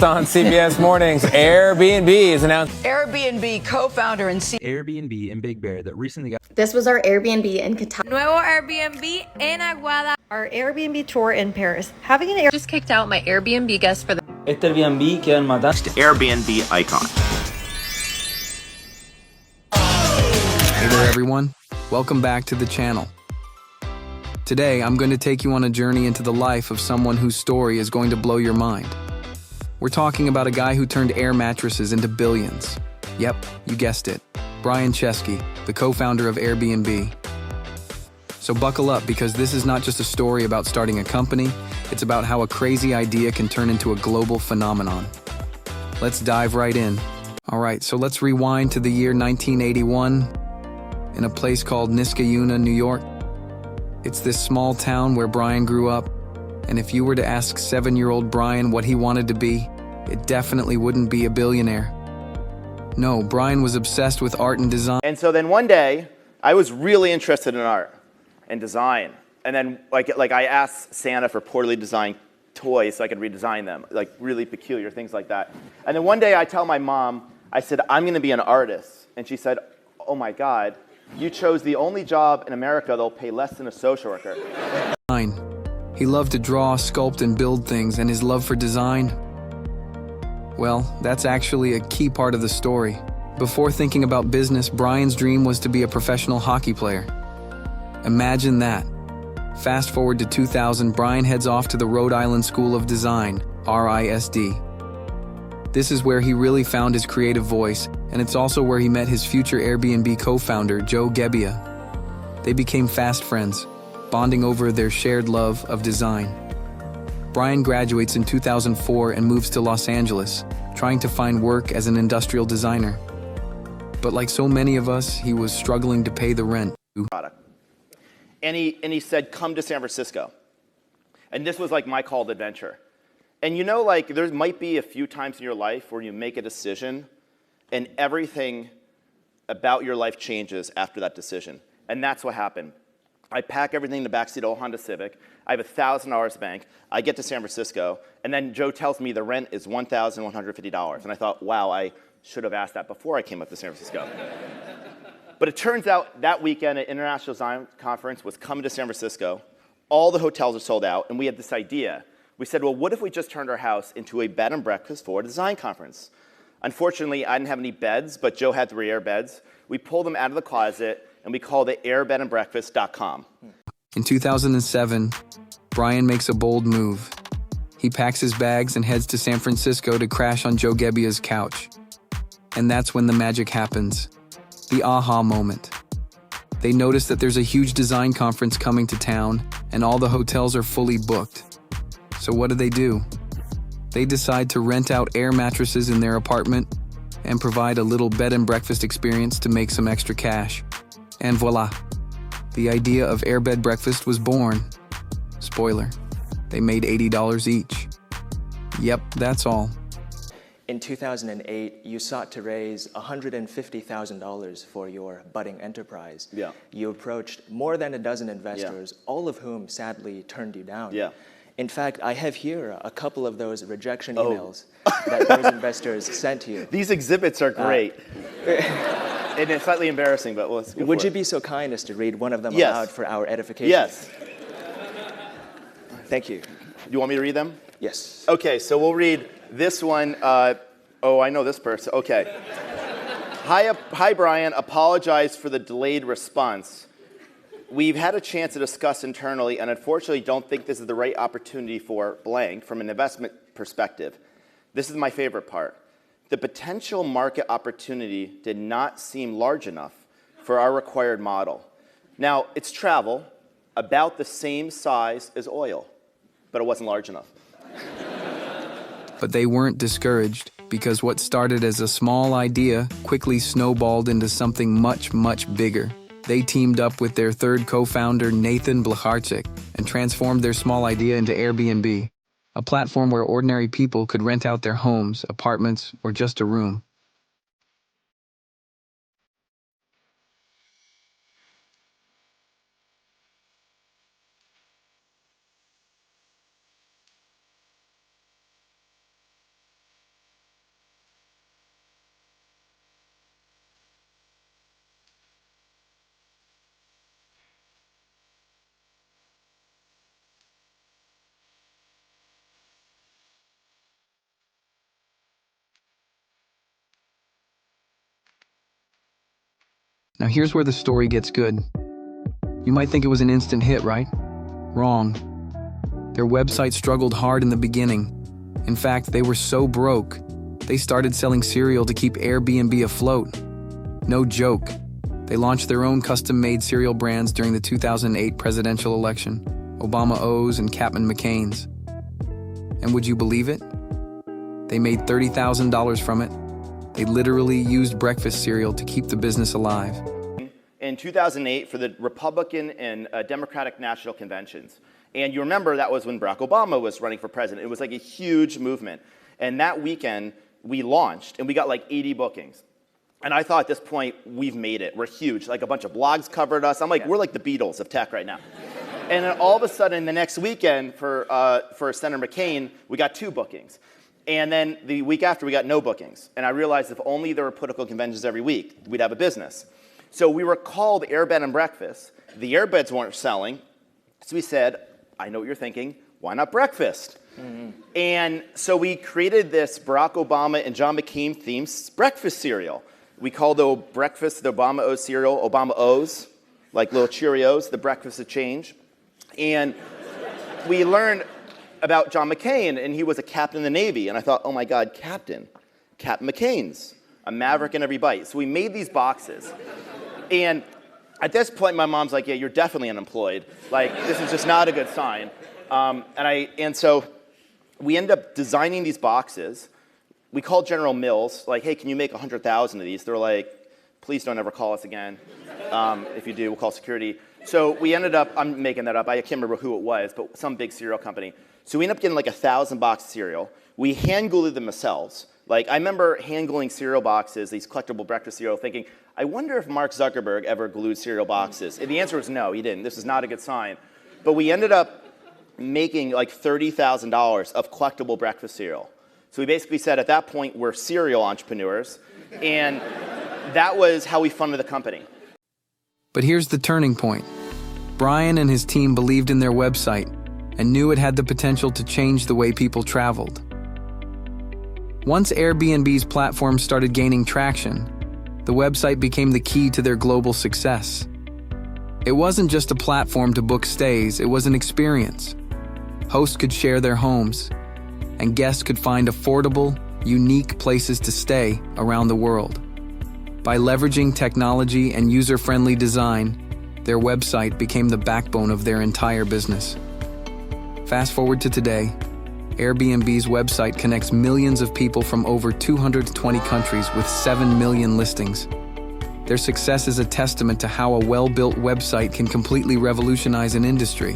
On CBS Mornings, Airbnb is announced. Airbnb co-founder and CEO Airbnb and Big Bear that recently got. This was our Airbnb in Qatar. Nuevo Airbnb en Aguada. Our Airbnb tour in Paris. Having an just kicked out my Airbnb guest for the. Este Airbnb queda en Matanzas. Airbnb icon. Hey there everyone, welcome back to the channel. Today I'm going to take you on a journey into the life of someone whose story is going to blow your mind. We're talking about a guy who turned air mattresses into billions. Yep, you guessed it, Brian Chesky, the co-founder of Airbnb. So buckle up, because this is not just a story about starting a company, it's about how a crazy idea can turn into a global phenomenon. Let's dive right in. Alright, so let's rewind to the year 1981 in a place called Niskayuna, New York. It's this small town where Brian grew up, and if you were to ask 7-year-old Brian what he wanted to be, it definitely wouldn't be a billionaire. No, Brian was obsessed with art and design. And so then one day, I was really interested in art and design. And then like I asked Santa for poorly designed toys so I could redesign them, like really peculiar things like that. And then one day I tell my mom, I said, I'm going to be an artist. And she said, oh my God, you chose the only job in America that'll pay less than a social worker. He loved to draw, sculpt, and build things, and his love for design, well, that's actually a key part of the story. Before thinking about business, Brian's dream was to be a professional hockey player. Imagine that. Fast forward to 2000, Brian heads off to the Rhode Island School of Design, RISD. This is where he really found his creative voice, and it's also where he met his future Airbnb co-founder, Joe Gebbia. They became fast friends, bonding over their shared love of design. Brian graduates in 2004 and moves to Los Angeles, trying to find work as an industrial designer. But like so many of us, he was struggling to pay the rent. And he said, come to San Francisco. And this was like my call to adventure. And you know, like there might be a few times in your life where you make a decision and everything about your life changes after that decision. And that's what happened. I pack everything in the backseat of a Honda Civic. I have $1,000 bank. I get to San Francisco, and then Joe tells me the rent is $1,150. And I thought, wow, I should have asked that before I came up to San Francisco. But it turns out that weekend at International Design Conference was coming to San Francisco. All the hotels are sold out, and we had this idea. We said, well, what if we just turned our house into a bed and breakfast for a design conference? Unfortunately, I didn't have any beds, but Joe had 3 air beds. We pulled them out of the closet, and we called it airbedandbreakfast.com. In 2007, Brian makes a bold move. He packs his bags and heads to San Francisco to crash on Joe Gebbia's couch. And that's when the magic happens. The aha moment. They notice that there's a huge design conference coming to town, and all the hotels are fully booked. So what do? They decide to rent out air mattresses in their apartment and provide a little bed and breakfast experience to make some extra cash. And voila, the idea of airbed breakfast was born. Spoiler, they made $80 each. Yep, that's all. In 2008, you sought to raise $150,000 for your budding enterprise. Yeah. You approached more than a dozen investors, all of whom sadly turned you down. Yeah. In fact, I have here a couple of those rejection emails that those investors sent to you. These exhibits are great. And it's slightly embarrassing, but let's go. Would you be so kind as to read one of them aloud for our edification? Yes. Thank you. You want me to read them? Yes. Okay, so we'll read this one. Oh, I know this person. Okay. Hi, Brian. Apologize for the delayed response. We've had a chance to discuss internally, and unfortunately don't think this is the right opportunity for blank from an investment perspective. This is my favorite part. The potential market opportunity did not seem large enough for our required model. Now, it's travel, about the same size as oil, but it wasn't large enough. But they weren't discouraged, because what started as a small idea quickly snowballed into something much, much bigger. They teamed up with their third co-founder, Nathan Blacharczyk, and transformed their small idea into Airbnb, a platform where ordinary people could rent out their homes, apartments, or just a room. Now here's where the story gets good. You might think it was an instant hit, right? Wrong. Their website struggled hard in the beginning. In fact, they were so broke, they started selling cereal to keep Airbnb afloat. No joke. They launched their own custom-made cereal brands during the 2008 presidential election, Obama O's and Captain McCain's. And would you believe it? They made $30,000 from it. They literally used breakfast cereal to keep the business alive. In 2008 for the Republican and Democratic National Conventions. And you remember that was when Barack Obama was running for president. It was like a huge movement. And that weekend, we launched, and we got like 80 bookings. And I thought at this point, we've made it. We're huge. Like a bunch of blogs covered us. I'm like, we're like the Beatles of tech right now. And then all of a sudden, the next weekend for Senator McCain, we got 2 bookings. And then the week after, we got no bookings. And I realized if only there were political conventions every week, we'd have a business. So we were called Airbed and Breakfast. The Airbeds weren't selling. So we said, I know what you're thinking. Why not breakfast? Mm-hmm. And so we created this Barack Obama and John McCain themed breakfast cereal. We called the breakfast, the Obama O's cereal, Obama O's, like little Cheerios, the breakfast of change. And we learned about John McCain, and he was a captain in the Navy. And I thought, oh my God, Captain McCain's a maverick in every bite. So we made these boxes. And at this point, my mom's like, yeah, you're definitely unemployed. Like, this is just not a good sign. And so we ended up designing these boxes. We called General Mills, like, hey, can you make 100,000 of these? They're like, please don't ever call us again. If you do, we'll call security. So we ended up, I'm making that up, I can't remember who it was, but some big cereal company. So we ended up getting like 1,000 boxes of cereal. We hand glued them ourselves. Like, I remember hand gluing cereal boxes, these collectible breakfast cereal, thinking, I wonder if Mark Zuckerberg ever glued cereal boxes. And the answer was no, he didn't. This is not a good sign. But we ended up making like $30,000 of collectible breakfast cereal. So we basically said at that point, we're cereal entrepreneurs. And that was how we funded the company. But here's the turning point. Brian and his team believed in their website and knew it had the potential to change the way people traveled. Once Airbnb's platform started gaining traction, the website became the key to their global success. It wasn't just a platform to book stays, it was an experience. Hosts could share their homes, and guests could find affordable, unique places to stay around the world. By leveraging technology and user-friendly design, their website became the backbone of their entire business. Fast forward to today, Airbnb's website connects millions of people from over 220 countries with 7 million listings. Their success is a testament to how a well-built website can completely revolutionize an industry.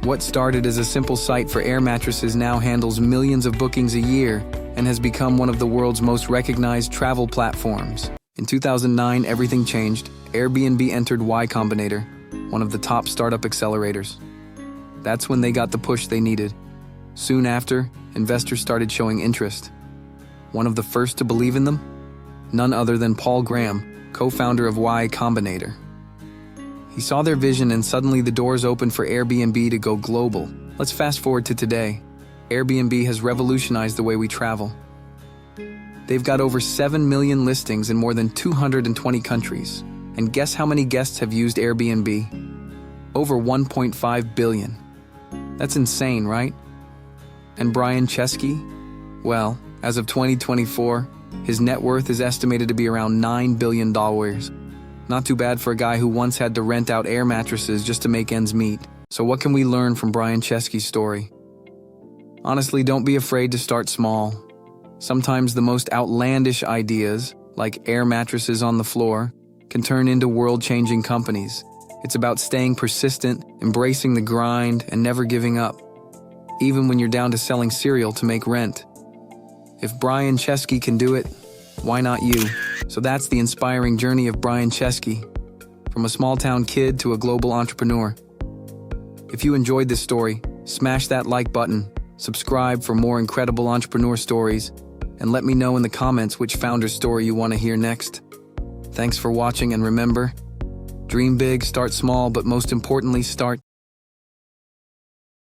What started as a simple site for air mattresses now handles millions of bookings a year and has become one of the world's most recognized travel platforms. In 2009, everything changed. Airbnb entered Y Combinator, one of the top startup accelerators. That's when they got the push they needed. Soon after, investors started showing interest. One of the first to believe in them? None other than Paul Graham, co-founder of Y Combinator. He saw their vision and suddenly the doors opened for Airbnb to go global. Let's fast forward to today. Airbnb has revolutionized the way we travel. They've got over 7 million listings in more than 220 countries. And guess how many guests have used Airbnb? Over 1.5 billion. That's insane, right? And Brian Chesky? Well, as of 2024, his net worth is estimated to be around $9 billion. Not too bad for a guy who once had to rent out air mattresses just to make ends meet. So what can we learn from Brian Chesky's story? Honestly, don't be afraid to start small. Sometimes the most outlandish ideas, like air mattresses on the floor, can turn into world-changing companies. It's about staying persistent, embracing the grind, and never giving up, even when you're down to selling cereal to make rent. If Brian Chesky can do it, why not you? So that's the inspiring journey of Brian Chesky, from a small-town kid to a global entrepreneur. If you enjoyed this story, smash that like button, subscribe for more incredible entrepreneur stories, and let me know in the comments which founder's story you want to hear next. Thanks for watching, and remember, dream big, start small, but most importantly, start